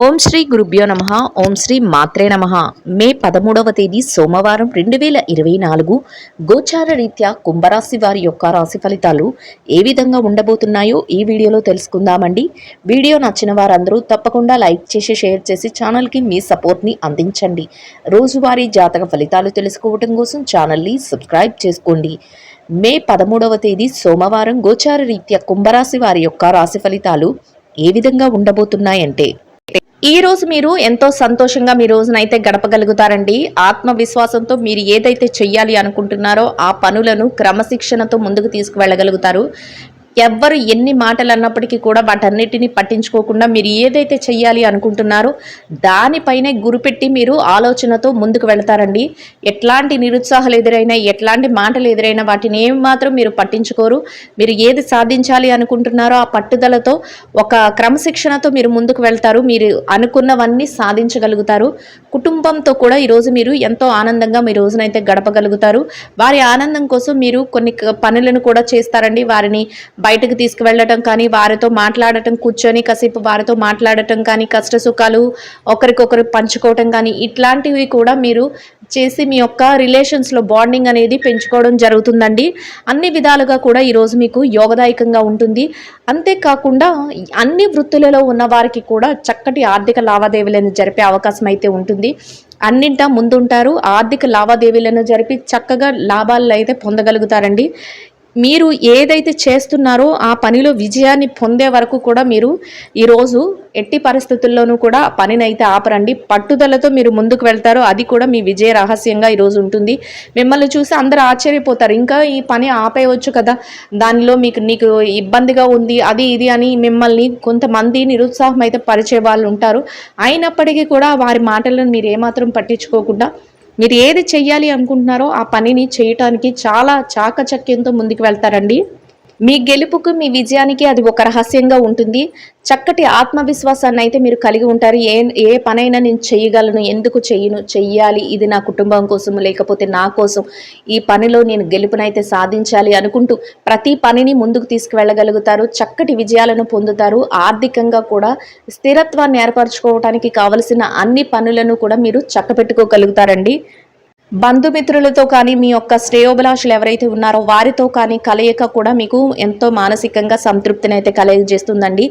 ఓం శ్రీ గురుభ్యో నమః. ఓం శ్రీ మాత్రే నమః. మే 13వ తేదీ సోమవారం 2024 గోచార రీత్యా కుంభరాశి వారి యొక్క రాశి ఫలితాలు ఏ విధంగా ఉండబోతున్నాయో ఈ వీడియోలో తెలుసుకుందామండి. వీడియో నచ్చిన వారందరూ తప్పకుండా లైక్ చేసి షేర్ చేసి ఛానల్కి మీ సపోర్ట్ని అందించండి. రోజువారీ జాతక ఫలితాలు తెలుసుకోవడం కోసం ఛానల్ని సబ్స్క్రైబ్ చేసుకోండి. మే 13వ తేదీ సోమవారం గోచార రీత్యా కుంభరాశి వారి యొక్క రాశి ఫలితాలు ఏ విధంగా ఉండబోతున్నాయంటే, ఈ రోజు మీరు ఎంతో సంతోషంగా మీ రోజునైతే గడపగలుగుతారండి. ఆత్మవిశ్వాసంతో మీరు ఏదైతే చెయ్యాలి అనుకుంటున్నారో ఆ పనులను క్రమశిక్షణతో ముందుకు తీసుకువెళ్ళగలుగుతారు. ఎవ్వరు ఎన్ని మాటలు అన్నప్పటికీ కూడా వాటన్నిటిని పట్టించుకోకుండా మీరు ఏదైతే చెయ్యాలి అనుకుంటున్నారో దానిపైనే గురిపెట్టి మీరు ఆలోచనతో ముందుకు వెళతారండి. ఎట్లాంటి నిరుత్సాహాలు ఎదురైనా, ఎట్లాంటి మాటలు ఎదురైనా వాటిని ఏమాత్రం మీరు పట్టించుకోరు. మీరు ఏది సాధించాలి అనుకుంటున్నారో ఆ పట్టుదలతో ఒక క్రమశిక్షణతో మీరు ముందుకు వెళ్తారు. మీరు అనుకున్నవన్నీ సాధించగలుగుతారు. కుటుంబంతో కూడా ఈరోజు మీరు ఎంతో ఆనందంగా మీ రోజునైతే గడపగలుగుతారు. వారి ఆనందం కోసం మీరు కొన్ని పనులను కూడా చేస్తారండి. వారిని బయటకు తీసుకువెళ్ళటం కానీ, వారితో మాట్లాడటం, కూర్చొని కాసేపు వారితో మాట్లాడటం కానీ, కష్ట సుఖాలు ఒకరికొకరు పంచుకోవటం కానీ, ఇట్లాంటివి కూడా మీరు చేసి మీ యొక్క రిలేషన్స్లో బాండింగ్ అనేది పెంచుకోవడం జరుగుతుందండి. అన్ని విధాలుగా కూడా ఈరోజు మీకు యోగదాయకంగా ఉంటుంది. అంతేకాకుండా అన్ని వృత్తులలో ఉన్న వారికి కూడా చక్కటి ఆర్థిక లావాదేవీలను జరిపే అవకాశం అయితే ఉంటుంది. అన్నింటా ముందుంటారు. ఆర్థిక లావాదేవీలను జరిపి చక్కగా లాభాలను అయితే పొందగలుగుతారండి. మీరు ఏదైతే చేస్తున్నారో ఆ పనిలో విజయాన్ని పొందే వరకు కూడా మీరు ఈరోజు ఎట్టి పరిస్థితుల్లోనూ కూడా పనిని అయితే ఆపరండి. పట్టుదలతో మీరు ముందుకు వెళ్తారో అది కూడా మీ విజయ రహస్యంగా ఈరోజు ఉంటుంది. మిమ్మల్ని చూసి అందరూ ఆశ్చర్యపోతారు. ఇంకా ఈ పని ఆపేయవచ్చు కదా, దానిలో నీకు ఇబ్బందిగా ఉంది, అది ఇది అని మిమ్మల్ని కొంతమంది నిరుత్సాహం అయితే పరిచే వాళ్ళు ఉంటారు. అయినప్పటికీ కూడా వారి మాటలను మీరు ఏమాత్రం పట్టించుకోకుండా మీరు ఏది చెయ్యాలి అనుకుంటున్నారో ఆ పనిని చేయటానికి చాలా చాకచక్యంతో ముందుకు వెళ్తారండి. మీ గెలుపుకు, మీ విజయానికి అది ఒక రహస్యంగా ఉంటుంది. చక్కటి ఆత్మవిశ్వాసాన్ని అయితే మీరు కలిగి ఉంటారు. ఏ పనైనా నేను చెయ్యగలను, ఎందుకు చెయ్యాలి, ఇది నా కుటుంబం కోసం లేకపోతే నా కోసం, ఈ పనిలో నేను గెలుపునైతే సాధించాలి అనుకుంటూ ప్రతి పనిని ముందుకు తీసుకువెళ్ళగలుగుతారు. చక్కటి విజయాలను పొందుతారు. ఆర్థికంగా కూడా స్థిరత్వాన్ని ఏర్పరచుకోవడానికి కావలసిన అన్ని పనులను కూడా మీరు చక్కపెట్టుకోగలుగుతారండి. బంధుమిత్రులతో కానీ, మీ యొక్క శ్రేయోభిలాషులు ఎవరైతే ఉన్నారో వారితో కానీ కలయిక కూడా మీకు ఎంతో మానసికంగా సంతృప్తిని అయితే కలగజేస్తుందండి.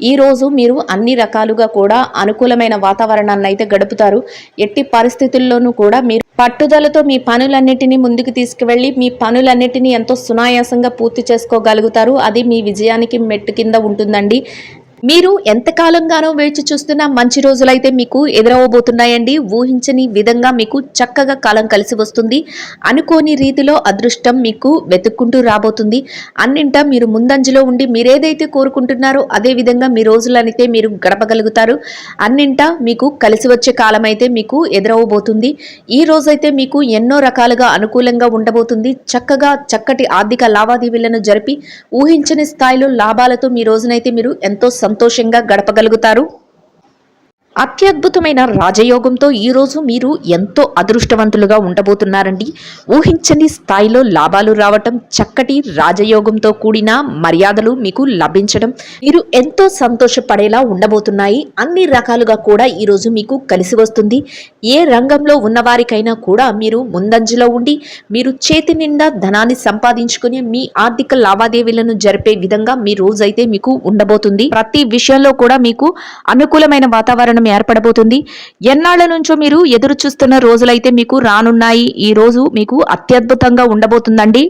ఈరోజు మీరు అన్ని రకాలుగా కూడా అనుకూలమైన వాతావరణాన్ని అయితే గడుపుతారు. ఎట్టి పరిస్థితుల్లోనూ కూడా మీరు పట్టుదలతో మీ పనులన్నిటినీ ముందుకు తీసుకువెళ్ళి మీ పనులన్నిటినీ ఎంతో సునాయాసంగా పూర్తి చేసుకోగలుగుతారు. అది మీ విజయానికి మెట్టు కింద ఉంటుందండి. మీరు ఎంతకాలంగానో వేచి చూస్తున్న మంచి రోజులైతే మీకు ఎదురవబోతున్నాయండి. ఊహించని విధంగా మీకు చక్కగా కాలం కలిసి వస్తుంది. అనుకోని రీతిలో అదృష్టం మీకు వెతుక్కుంటూ రాబోతుంది. అన్నింటా మీరు ముందంజలో ఉండి మీరేదైతే కోరుకుంటున్నారో అదే విధంగా మీ రోజులనైతే మీరు గడపగలుగుతారు. అన్నింటా మీకు కలిసి వచ్చే కాలం అయితే మీకు ఎదురవబోతుంది. ఈ రోజైతే మీకు ఎన్నో రకాలుగా అనుకూలంగా ఉండబోతుంది. చక్కటి ఆర్థిక లావాదేవీలను జరిపి ఊహించని స్థాయిలో లాభాలతో మీ రోజునైతే మీరు ఎంతో సంతోషంగా గడపగలుగుతారు. అత్యద్భుతమైన రాజయోగంతో ఈరోజు మీరు ఎంతో అదృష్టవంతులుగా ఉండబోతున్నారండి. ఊహించని స్థాయిలో లాభాలు రావటం, చక్కటి రాజయోగంతో కూడిన మర్యాదలు మీకు లభించడం, మీరు ఎంతో సంతోషపడేలా ఉండబోతున్నాయి. అన్ని రకాలుగా కూడా ఈరోజు మీకు కలిసి వస్తుంది. ఏ రంగంలో ఉన్నవారికైనా కూడా మీరు ముందంజలో ఉండి మీరు చేతి నిండా ధనాన్ని సంపాదించుకుని మీ ఆర్థిక లావాదేవీలను జరిపే విధంగా మీ రోజైతే మీకు ఉండబోతుంది. ప్రతి విషయంలో కూడా మీకు అనుకూలమైన వాతావరణం ఏర్పడబోతుంది. ఎన్నాళ్ల నుంచో మీరు ఎదురు చూస్తున్న రోజులైతే మీకు రానున్నాయి. ఈ రోజు మీకు అత్యద్భుతంగా ఉండబోతుందండి.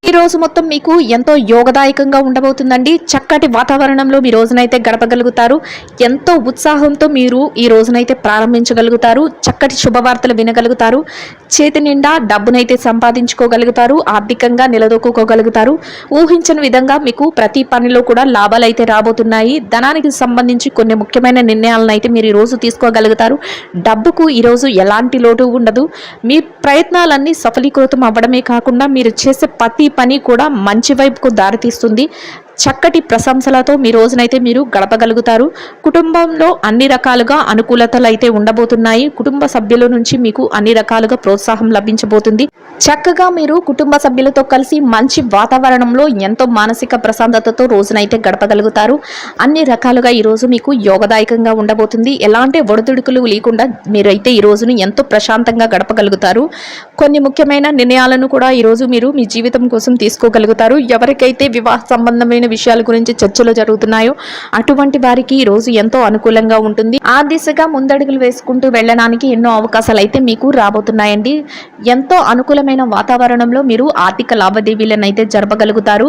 ఈ రోజు మొత్తం మీకు ఎంతో యోగదాయకంగా ఉండబోతుందండి. చక్కటి వాతావరణంలో మీ రోజునైతే గడపగలుగుతారు. ఎంతో ఉత్సాహంతో మీరు ఈ రోజునైతే ప్రారంభించగలుగుతారు. చక్కటి శుభవార్తలు వినగలుగుతారు. చేతి నిండా డబ్బునైతే సంపాదించుకోగలుగుతారు. ఆర్థికంగా నిలదొక్కుకోగలుగుతారు. ఊహించని విధంగా మీకు ప్రతి పనిలో కూడా లాభాలు అయితే రాబోతున్నాయి. ధనానికి సంబంధించి కొన్ని ముఖ్యమైన నిర్ణయాలను అయితే మీరు ఈ రోజు తీసుకోగలుగుతారు. డబ్బుకు ఈరోజు ఎలాంటి లోటు ఉండదు. మీ ప్రయత్నాలన్నీ సఫలీకృతం అవ్వడమే కాకుండా మీరు చేసే ప్రతి పని కూడా మంచి వైపుకు దారితీస్తుంది. చక్కటి ప్రశంసలతో మీ రోజునైతే మీరు గడపగలుగుతారు. కుటుంబంలో అన్ని రకాలుగా అనుకూలతలు అయితే ఉండబోతున్నాయి. కుటుంబ సభ్యుల నుంచి మీకు అన్ని రకాలుగా ప్రోత్సాహం లభించబోతుంది. చక్కగా మీరు కుటుంబ సభ్యులతో కలిసి మంచి వాతావరణంలో ఎంతో మానసిక ప్రశాంతతతో రోజునైతే గడపగలుగుతారు. అన్ని రకాలుగా ఈ రోజు మీకు యోగదాయకంగా ఉండబోతుంది. ఎలాంటి ఒడిదుడుకులు లేకుండా మీరైతే ఈ రోజును ఎంతో ప్రశాంతంగా గడపగలుగుతారు. కొన్ని ముఖ్యమైన నిర్ణయాలను కూడా ఈ రోజు మీరు మీ జీవితం కోసం తీసుకోగలుగుతారు. ఎవరికైతే వివాహ సంబంధమైన విషయాల గురించి చర్చలు జరుగుతున్నాయో అటువంటి వారికి ఈ రోజు ఎంతో అనుకూలంగా ఉంటుంది. ఆ దిశగా ముందడుగులు వేసుకుంటూ వెళ్ళడానికి ఎన్నో అవకాశాలు అయితే మీకు రాబోతున్నాయండి. ఎంతో అనుకూలమైన వాతావరణంలో మీరు ఆర్థిక లావాదేవీలను అయితే జరపగలుగుతారు.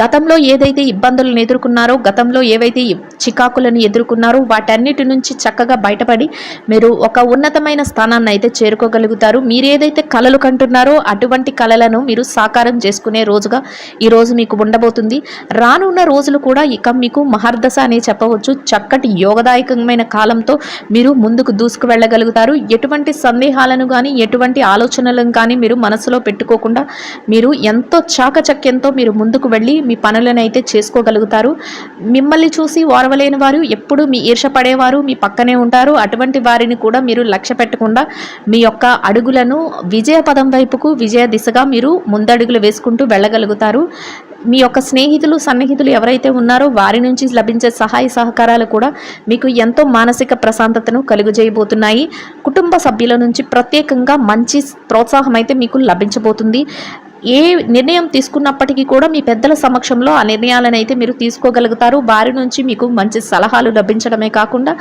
గతంలో ఏదైతే ఇబ్బందులను ఎదుర్కొన్నారో, గతంలో ఏవైతే చికాకులను ఎదుర్కొన్నారో వాటన్నిటి నుంచి చక్కగా బయటపడి మీరు ఒక ఉన్నతమైన స్థానాన్ని అయితే చేరుకోగలుగుతారు. మీరు ఏదైతే కలలు కంటున్నారో అటువంటి కలలను మీరు సాకారం చేసుకునే రోజుగా ఈ రోజు మీకు ఉండబోతుంది. రానున్న రోజులు కూడా ఇక మీకు మహర్దశ అని చెప్పవచ్చు. చక్కటి యోగదాయకమైన కాలంతో మీరు ముందుకు దూసుకు వెళ్ళగలుగుతారు. ఎటువంటి సందేహాలను కానీ ఎటువంటి ఆలోచనలను కానీ మీరు మనసులో పెట్టుకోకుండా మీరు ఎంతో చాకచక్యంతో మీరు ముందుకు వెళ్ళి మీ పనులను అయితే చేసుకోగలుగుతారు. మిమ్మల్ని చూసి ఓర్వలేని వారు, ఎప్పుడు మీ ఈర్ష పడేవారు మీ పక్కనే ఉంటారు. అటువంటి వారిని కూడా మీరు లక్ష్య పెట్టకుండా మీ యొక్క అడుగులను విజయ పదం వైపుకు, విజయ దిశగా మీరు ముందడుగులు వేసుకుంటూ వెళ్ళగలుగుతారు. మీ యొక్క స్నేహితులు, సన్నిహితులు ఎవరైతే ఉన్నారో వారి నుంచి లభించే సహాయ సహకారాలు కూడా మీకు ఎంతో మానసిక ప్రశాంతతను కలుగజేయబోతున్నాయి. కుటుంబ సభ్యుల నుంచి ప్రత్యేకంగా మంచి ప్రోత్సాహం అయితే మీకు లభించబోతుంది. ఏ నిర్ణయం తీసుకున్నప్పటికీ కూడా మీ పెద్దల సమక్షంలో ఆ నిర్ణయాలను అయితే మీరు తీసుకోగలుగుతారు. వారి నుంచి మీకు మంచి సలహాలు లభించడమే కాకుండా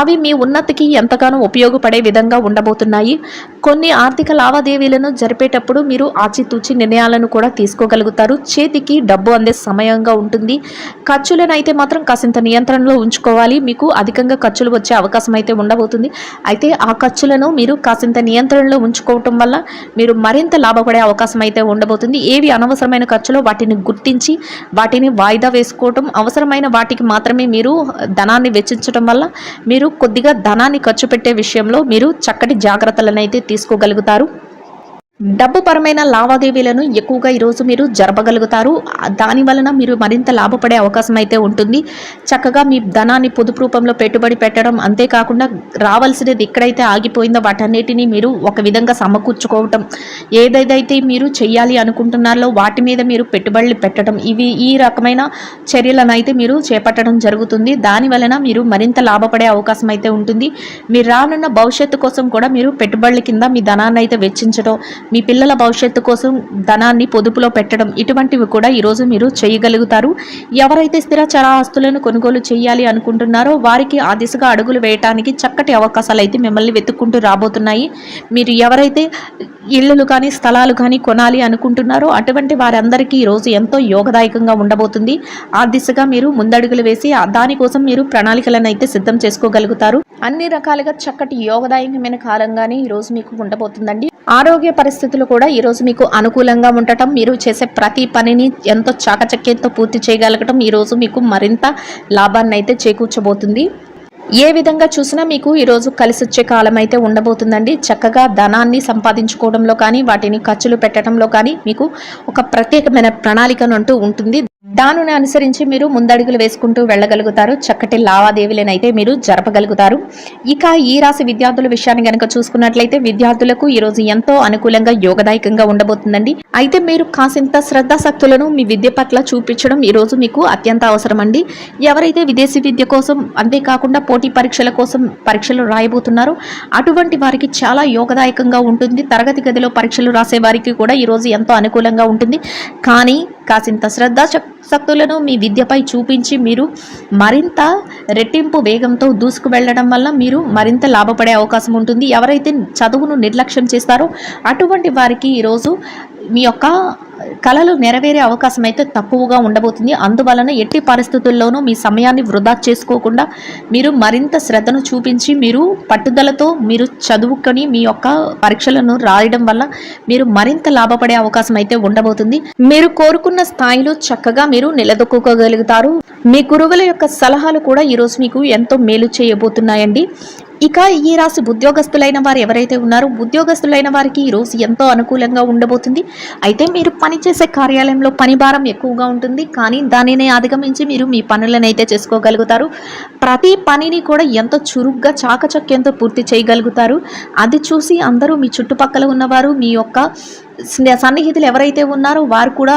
అవి మీ ఉన్నతికి ఎంతగానో ఉపయోగపడే విధంగా ఉండబోతున్నాయి. కొన్ని ఆర్థిక లావాదేవీలను జరిపేటప్పుడు మీరు ఆచితూచి నిర్ణయాలను కూడా తీసుకోగలుగుతారు. చేతికి డబ్బు అందే సమయంగా ఉంటుంది. ఖర్చులను అయితే మాత్రం కాసింత నియంత్రణలో ఉంచుకోవాలి. మీకు అధికంగా ఖర్చులు వచ్చే అవకాశం అయితే ఉండబోతుంది. అయితే ఆ ఖర్చులను మీరు కాసింత నియంత్రణలో ఉంచుకోవటం వల్ల మీరు మరింత లాభపడే అవకాశం అయితే ఉండబోతుంది. ఏవి అనవసరమైన ఖర్చులో వాటిని గుర్తించి వాటిని వాయిదా వేసుకోవటం, అవసరమైన వాటికి మాత్రమే మీరు ధనాన్ని వెచ్చించడం వల్ల మీరు కొద్దిగా ధనాన్ని ఖర్చు పెట్టే విషయంలో మీరు చక్కటి జాగ్రత్తలను అయితే తీసుకోగలుగుతారు. డబ్బు పరమైన లావాదేవీలను ఎక్కువగా ఈరోజు మీరు జరపగలుగుతారు. దాని వలన మీరు మరింత లాభపడే అవకాశం అయితే ఉంటుంది. చక్కగా మీ ధనాన్ని పొదుపు రూపంలో పెట్టుబడి పెట్టడం, అంతేకాకుండా రావాల్సినది ఎక్కడైతే ఆగిపోయిందో వాటన్నిటినీ మీరు ఒక విధంగా సమకూర్చుకోవటం, ఏదైతే మీరు చెయ్యాలి అనుకుంటున్నారో వాటి మీద మీరు పెట్టుబడులు పెట్టడం, ఈ రకమైన చర్యలను అయితే మీరు చేపట్టడం జరుగుతుంది. దాని వలన మీరు మరింత లాభపడే అవకాశం అయితే ఉంటుంది. మీరు రానున్న భవిష్యత్తు కోసం కూడా మీరు పెట్టుబడుల కింద మీ ధనాన్ని అయితే వెచ్చించడం, మీ పిల్లల భవిష్యత్తు కోసం ధనాన్ని పొదుపులో పెట్టడం, ఇటువంటివి కూడా ఈరోజు మీరు చేయగలుగుతారు. ఎవరైతే స్థిరచర ఆస్తులను కొనుగోలు చేయాలి అనుకుంటున్నారో వారికి ఆ దిశగా అడుగులు వేయడానికి చక్కటి అవకాశాలు అయితే మిమ్మల్ని వెతుక్కుంటూ రాబోతున్నాయి. మీరు ఎవరైతే ఇళ్ళు కానీ స్థలాలు కానీ కొనాలి అనుకుంటున్నారో అటువంటి వారందరికీ ఈరోజు ఎంతో యోగదాయకంగా ఉండబోతుంది. ఆ దిశగా మీరు ముందడుగులు వేసి దానికోసం మీరు ప్రణాళికలను అయితే సిద్ధం చేసుకోగలుగుతారు. అన్ని రకాలుగా చక్కటి యోగదాయకమైన కాలంగానే ఈరోజు మీకు ఉండబోతుందండి. ఆరోగ్య పరిస్థితులు కూడా ఈరోజు మీకు అనుకూలంగా ఉండటం, మీరు చేసే ప్రతి పనిని ఎంతో చాకచక్యంతో పూర్తి చేయగలగటం ఈరోజు మీకు మరింత లాభాన్ని అయితే చేకూర్చబోతుంది. ఏ విధంగా చూసినా మీకు ఈరోజు కలిసి వచ్చే కాలం అయితే ఉండబోతుందండి. చక్కగా ధనాన్ని సంపాదించుకోవడంలో కానీ వాటిని ఖర్చులు పెట్టడంలో కానీ మీకు ఒక ప్రత్యేకమైన ప్రణాళికను అంటూ ఉంటుంది. దానిని అనుసరించి మీరు ముందడుగులు వేసుకుంటూ వెళ్ళగలుగుతారు. చక్కటి లావాదేవీలను అయితే మీరు జరపగలుగుతారు. ఇక ఈ రాశి విద్యార్థుల విషయాన్ని కనుక చూసుకున్నట్లయితే విద్యార్థులకు ఈరోజు ఎంతో అనుకూలంగా యోగదాయకంగా ఉండబోతుందండి. అయితే మీరు కాసింత శ్రద్ధాశక్తులను మీ విద్య పట్ల చూపించడం ఈరోజు మీకు అత్యంత అవసరం అండి. ఎవరైతే విదేశీ విద్య కోసం, అంతేకాకుండా పోటీ పరీక్షల కోసం పరీక్షలు రాయబోతున్నారో అటువంటి వారికి చాలా యోగదాయకంగా ఉంటుంది. తరగతి గదిలో పరీక్షలు రాసే వారికి కూడా ఈరోజు ఎంతో అనుకూలంగా ఉంటుంది. కానీ కాసింత శ్రద్ధాశక్తులను మీ విద్యపై చూపించి మీరు మరింత రెట్టింపు వేగంతో దూసుకు వెళ్ళడం వల్ల మీరు మరింత లాభపడే అవకాశం ఉంటుంది. ఎవరైతే చదువును నిర్లక్ష్యం చేస్తారో అటువంటి వారికి ఈరోజు మీ యొక్క కళలు నెరవేరే అవకాశం అయితే తక్కువగా ఉండబోతుంది. అందువలన ఎట్టి పరిస్థితుల్లోనూ మీ సమయాన్ని వృధా చేసుకోకుండా మీరు మరింత శ్రద్ధను చూపించి మీరు పట్టుదలతో మీరు చదువుకొని మీ యొక్క పరీక్షలను రాయడం వల్ల మీరు మరింత లాభపడే అవకాశం అయితే ఉండబోతుంది. మీరు కోరుకున్న స్థాయిలో చక్కగా మీరు నిలదొక్కుకోగలుగుతారు. మీ గురువుల యొక్క సలహాలు కూడా ఈరోజు మీకు ఎంతో మేలు చేయబోతున్నాయండి. ఇక ఈ రాశి ఉద్యోగస్తులైన వారు ఎవరైతే ఉన్నారో ఉద్యోగస్తులైన వారికి ఈ రోజు ఎంతో అనుకూలంగా ఉండబోతుంది. అయితే మీరు పనిచేసే కార్యాలయంలో పని భారం ఎక్కువగా ఉంటుంది, కానీ దానిని అధిగమించి మీరు మీ పనులను అయితే చేసుకోగలుగుతారు. ప్రతి పనిని కూడా ఎంతో చురుగ్గా చాకచక్యంతో పూర్తి చేయగలుగుతారు. అది చూసి అందరూ మీ చుట్టుపక్కల ఉన్నవారు, మీ యొక్క సన్నిహితులు ఎవరైతే ఉన్నారో వారు కూడా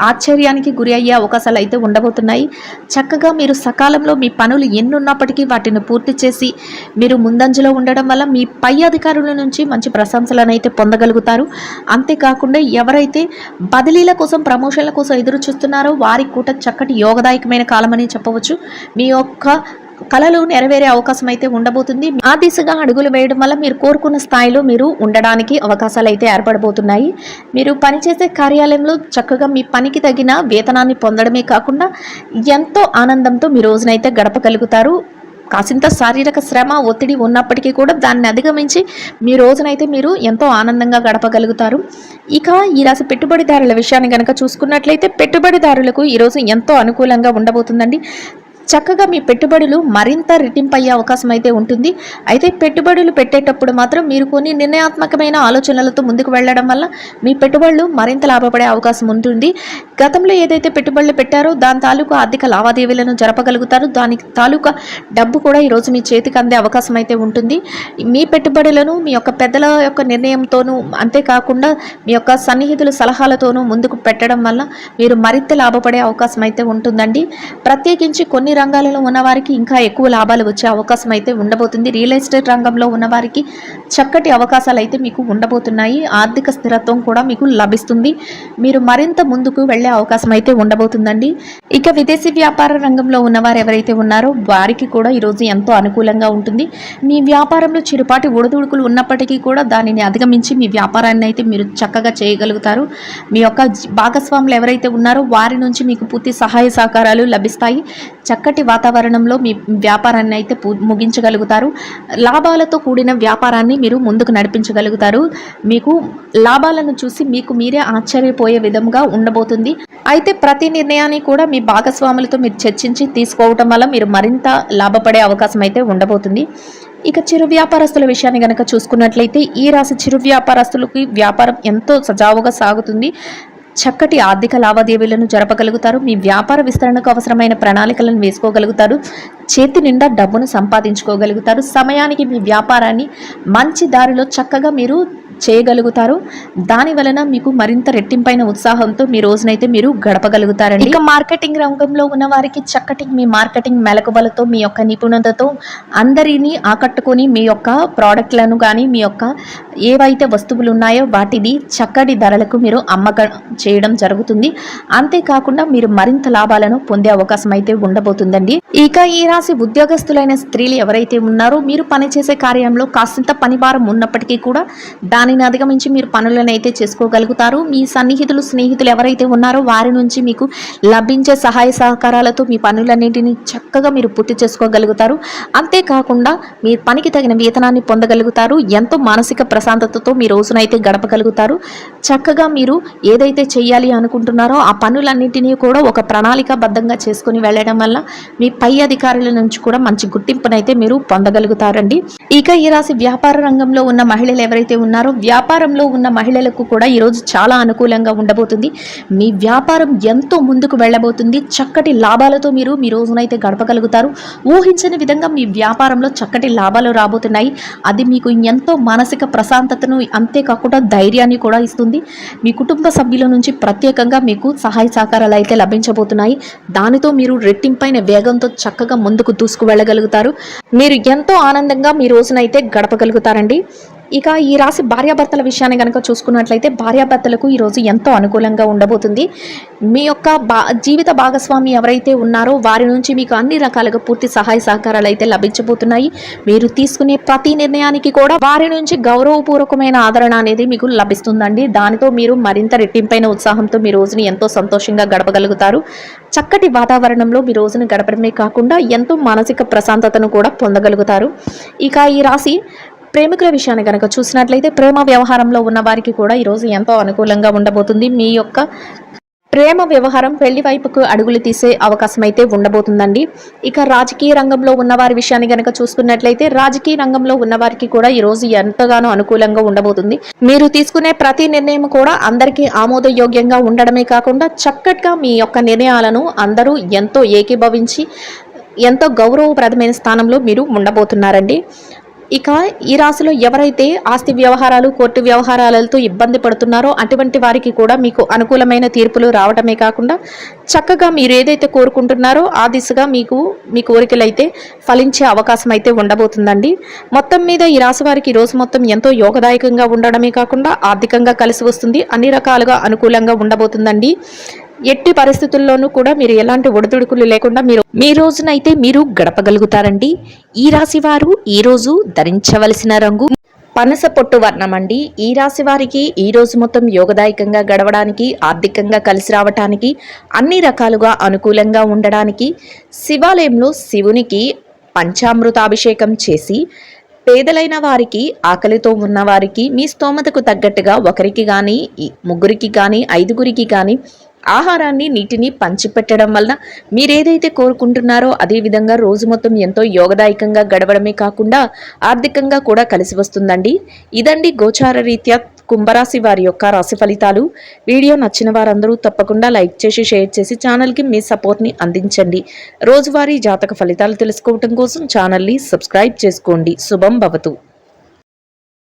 ఆశ్చర్యానికి గురి అయ్యే అవకాశాలు అయితే ఉండబోతున్నాయి. చక్కగా మీరు సకాలంలో మీ పనులు ఎన్నున్నప్పటికీ వాటిని పూర్తి చేసి మీరు ముందంజలో ఉండడం వల్ల మీ పై అధికారుల నుంచి మంచి ప్రశంసలను అయితే పొందగలుగుతారు. అంతేకాకుండా ఎవరైతే బదిలీల కోసం, ప్రమోషన్ల కోసం ఎదురు చూస్తున్నారో వారికి కూడా చక్కటి యోగదాయకమైన కాలమని చెప్పవచ్చు. మీ యొక్క కళలు నెరవేరే అవకాశం అయితే ఉండబోతుంది. ఆ దిశగా అడుగులు వేయడం వల్ల మీరు కోరుకున్న స్థాయిలో మీరు ఉండడానికి అవకాశాలు అయితే ఏర్పడబోతున్నాయి. మీరు పనిచేసే కార్యాలయంలో చక్కగా మీ పనికి తగిన వేతనాన్ని పొందడమే కాకుండా ఎంతో ఆనందంతో మీ రోజునైతే గడపగలుగుతారు. కాసింత శారీరక శ్రమ, ఒత్తిడి ఉన్నప్పటికీ కూడా దాన్ని అధిగమించి మీ రోజునైతే మీరు ఎంతో ఆనందంగా గడపగలుగుతారు. ఇక ఈ రాశి పెట్టుబడిదారుల విషయాన్ని కనుక చూసుకున్నట్లయితే పెట్టుబడిదారులకు ఈరోజు ఎంతో అనుకూలంగా ఉండబోతుందండి. చక్కగా మీ పెట్టుబడులు మరింత రెట్టింపు అయ్యే అవకాశం అయితే ఉంటుంది. అయితే పెట్టుబడులు పెట్టేటప్పుడు మాత్రం మీరు కొన్ని నిర్ణయాత్మకమైన ఆలోచనలతో ముందుకు వెళ్ళడం వల్ల మీ పెట్టుబడులు మరింత లాభపడే అవకాశం ఉంటుంది. గతంలో ఏదైతే పెట్టుబడులు పెట్టారో దాని తాలూకు ఆర్థిక లావాదేవీలను జరపగలుగుతారు. దానికి తాలూకా డబ్బు కూడా ఈరోజు మీ చేతికి అందే అవకాశం అయితే ఉంటుంది. మీ పెట్టుబడులను మీ యొక్క పెద్దల యొక్క నిర్ణయంతోనూ, అంతేకాకుండా మీ యొక్క సన్నిహితుల సలహాలతోనూ ముందుకు పెట్టడం వల్ల మీరు మరింత లాభపడే అవకాశం అయితే ఉంటుందండి. ప్రత్యేకించి కొన్ని రంగాలలో ఉన్నవారికి ఇంకా ఎక్కువ లాభాలు వచ్చే అవకాశం అయితే ఉండబోతుంది. రియల్ ఎస్టేట్ రంగంలో ఉన్నవారికి చక్కటి అవకాశాలు అయితే మీకు ఉండబోతున్నాయి. ఆర్థిక స్థిరత్వం కూడా మీకు లభిస్తుంది. మీరు మరింత ముందుకు వెళ్ళే అవకాశం అయితే ఉండబోతుందండి. ఇక విదేశీ వ్యాపార రంగంలో ఉన్నవారు ఎవరైతే ఉన్నారో వారికి కూడా ఈరోజు ఎంతో అనుకూలంగా ఉంటుంది. మీ వ్యాపారంలో చిరుపాటి ఒడిదుడుకులు ఉన్నప్పటికీ కూడా దానిని అధిగమించి మీ వ్యాపారాన్ని అయితే మీరు చక్కగా చేయగలుగుతారు. మీ యొక్క భాగస్వాములు ఎవరైతే ఉన్నారో వారి నుంచి మీకు పూర్తి సహాయ సహకారాలు లభిస్తాయి. చక్కటి వాతావరణంలో మీ వ్యాపారాన్ని అయితే ముగించగలుగుతారు. లాభాలతో కూడిన వ్యాపారాన్ని మీరు ముందుకు నడిపించగలుగుతారు. మీకు లాభాలను చూసి మీకు మీరే ఆశ్చర్యపోయే విధంగా ఉండబోతుంది. అయితే ప్రతి నిర్ణయాన్ని కూడా మీ భాగస్వాములతో మీరు చర్చించి తీసుకోవటం వల్ల మీరు మరింత లాభపడే అవకాశం అయితే ఉండబోతుంది. ఇక చిరు వ్యాపారస్తుల విషయాన్ని కనుక చూసుకున్నట్లయితే ఈ రాశి చిరు వ్యాపారస్తులకి వ్యాపారం ఎంతో సజావుగా సాగుతుంది. చక్కటి ఆర్థిక లావాదేవీలను జరపగలుగుతారు. మీ వ్యాపార విస్తరణకు అవసరమైన ప్రణాళికలను వేసుకోగలుగుతారు. చేతి నిండా డబ్బును సంపాదించుకోగలుగుతారు. సమయానికి మీ వ్యాపారాన్ని మంచి దారిలో చక్కగా మీరు చేయగలుగుతారు. దాని వలన మీకు మరింత రెట్టింపైన ఉత్సాహంతో మీ రోజునైతే మీరు గడపగలుగుతారండి. ఇక మార్కెటింగ్ రంగంలో ఉన్న వారికి చక్కటి మీ మార్కెటింగ్ మెలకువలతో, మీ యొక్క నిపుణతతో అందరినీ ఆకట్టుకొని మీ యొక్క ప్రోడక్ట్లను కానీ, మీ యొక్క ఏవైతే వస్తువులు ఉన్నాయో వాటిని చక్కటి ధరలకు మీరు అమ్మకం చేయడం జరుగుతుంది. అంతేకాకుండా మీరు మరింత లాభాలను పొందే అవకాశం అయితే ఉండబోతుందండి. ఇక ఈ రాశి ఉద్యోగస్తులైన స్త్రీలు ఎవరైతే ఉన్నారో మీరు పనిచేసే కార్యంలో కాసింత పనిభారం ఉన్నప్పటికీ కూడా దానిని అధిగమించి మీరు పనులను అయితే చేసుకోగలుగుతారు. మీ సన్నిహితులు, స్నేహితులు ఎవరైతే ఉన్నారో వారి నుంచి మీకు లభించే సహాయ సహకారాలతో మీ పనులన్నింటినీ చక్కగా మీరు పూర్తి చేసుకోగలుగుతారు. అంతేకాకుండా మీ పనికి తగిన వేతనాన్ని పొందగలుగుతారు. ఎంతో మానసిక ప్రశాంతతతో మీ రోజునైతే గడపగలుగుతారు. చక్కగా మీరు ఏదైతే చేయాలి అనుకుంటున్నారో ఆ పనులన్నింటినీ కూడా ఒక ప్రణాళికాబద్ధంగా చేసుకుని వెళ్ళడం వల్ల మీ పై అధికారుల నుంచి కూడా మంచి గుర్తింపునైతే మీరు పొందగలుగుతారండి. ఇక ఈ రాశి వ్యాపార రంగంలో ఉన్న మహిళలు ఎవరైతే ఉన్నారో వ్యాపారంలో ఉన్న మహిళలకు కూడా ఈరోజు చాలా అనుకూలంగా ఉండబోతుంది. మీ వ్యాపారం ఎంతో ముందుకు వెళ్ళబోతుంది. చక్కటి లాభాలతో మీరు మీ రోజునైతే గడపగలుగుతారు. ఊహించని విధంగా మీ వ్యాపారంలో చక్కటి లాభాలు రాబోతున్నాయి. అది మీకు ఎంతో మానసిక ప్రశాంతతను, అంతేకాకుండా ధైర్యాన్ని కూడా ఇస్తుంది. మీ కుటుంబ సభ్యుల నుంచి ప్రత్యేకంగా మీకు సహాయ సహకారాలు అయితే లభించబోతున్నాయి. దానితో మీరు రెట్టింపైన వేగంతో చక్కగా ముందుకు దూసుకు వెళ్ళగలుగుతారు. మీరు ఎంతో ఆనందంగా మీ రోజునైతే గడపగలుగుతారండి. ఇక ఈ రాశి భార్యాభర్తల విషయాన్ని కనుక చూసుకున్నట్లయితే భార్యాభర్తలకు ఈరోజు ఎంతో అనుకూలంగా ఉండబోతుంది. మీ యొక్క జీవిత భాగస్వామి ఎవరైతే ఉన్నారో వారి నుంచి మీకు అన్ని రకాలుగా పూర్తి సహాయ సహకారాలు అయితే లభించబోతున్నాయి. మీరు తీసుకునే ప్రతి నిర్ణయానికి కూడా వారి నుంచి గౌరవపూర్వకమైన ఆదరణ అనేది మీకు లభిస్తుందండి. దానితో మీరు మరింత రెట్టింపైన ఉత్సాహంతో మీ రోజుని ఎంతో సంతోషంగా గడపగలుగుతారు. చక్కటి వాతావరణంలో మీ రోజును గడపడమే కాకుండా ఎంతో మానసిక ప్రశాంతతను కూడా పొందగలుగుతారు. ఇక ఈ రాశి ప్రేమికుల విషయాన్ని కనుక చూసినట్లయితే ప్రేమ వ్యవహారంలో ఉన్న వారికి కూడా ఈరోజు ఎంతో అనుకూలంగా ఉండబోతుంది. మీ యొక్క ప్రేమ వ్యవహారం పెళ్లి వైపుకు అడుగులు తీసే అవకాశం అయితే ఉండబోతుందండి. ఇక రాజకీయ రంగంలో ఉన్న వారి విషయాన్ని గనక చూసుకున్నట్లయితే రాజకీయ రంగంలో ఉన్న వారికి కూడా ఈ రోజు ఎంతగానో అనుకూలంగా ఉండబోతుంది. మీరు తీసుకునే ప్రతి నిర్ణయం కూడా అందరికీ ఆమోదయోగ్యంగా ఉండడమే కాకుండా చక్కగా మీ యొక్క నిర్ణయాలను అందరూ ఎంతో ఏకీభవించి ఎంతో గౌరవప్రదమైన స్థానంలో మీరు ఉండబోతున్నారండి. ఇక ఈ రాశిలో ఎవరైతే ఆస్తి వ్యవహారాలు కోర్టు వ్యవహారాలతో ఇబ్బంది పడుతున్నారో అటువంటి వారికి కూడా మీకు అనుకూలమైన తీర్పులు రావడమే కాకుండా చక్కగా మీరు ఏదైతే కోరుకుంటున్నారో ఆ దిశగా మీ కోరికలు అయితే ఫలించే అవకాశం అయితే ఉండబోతుందండి. మొత్తం మీద ఈ రాశి వారికి ఈ రోజు మొత్తం ఎంతో యోగదాయకంగా ఉండడమే కాకుండా ఆర్థికంగా కలిసి వస్తుంది, అన్ని రకాలుగా అనుకూలంగా ఉండబోతుందండి. ఎట్టి పరిస్థితుల్లోనూ కూడా మీరు ఎలాంటి ఒడిదుడుకులు లేకుండా మీ రోజునైతే మీరు గడపగలుగుతారండి. ఈ రాశి వారు ఈ రోజు ధరించవలసిన రంగు పనస పొట్టు వర్ణం అండి. ఈ రాశి వారికి ఈ రోజు మొత్తం యోగదాయకంగా గడవడానికి, ఆర్థికంగా కలిసి రావటానికి, అన్ని రకాలుగా అనుకూలంగా ఉండడానికి శివాలయంలో శివునికి పంచామృతాభిషేకం చేసి పేదలైన వారికి, ఆకలితో ఉన్న వారికి మీ స్తోమతకు తగ్గట్టుగా ఒకరికి కానీ, ముగ్గురికి కానీ, ఐదుగురికి కానీ ఆహారాన్ని, నీటిని పంచిపెట్టడం వలన మీరేదైతే కోరుకుంటున్నారో అదే విధంగా రోజు మొత్తం ఎంతో యోగదాయకంగా గడవడమే కాకుండా ఆర్థికంగా కూడా కలిసి వస్తుందండి. ఇదండి గోచార రీత్యా కుంభరాశి వారి యొక్క రాశి ఫలితాలు. వీడియో నచ్చిన వారందరూ తప్పకుండా లైక్ చేసి షేర్ చేసి ఛానల్కి మీ సపోర్ట్ని అందించండి. రోజువారీ జాతక ఫలితాలు తెలుసుకోవటం కోసం ఛానల్ని సబ్స్క్రైబ్ చేసుకోండి. శుభం భవతు.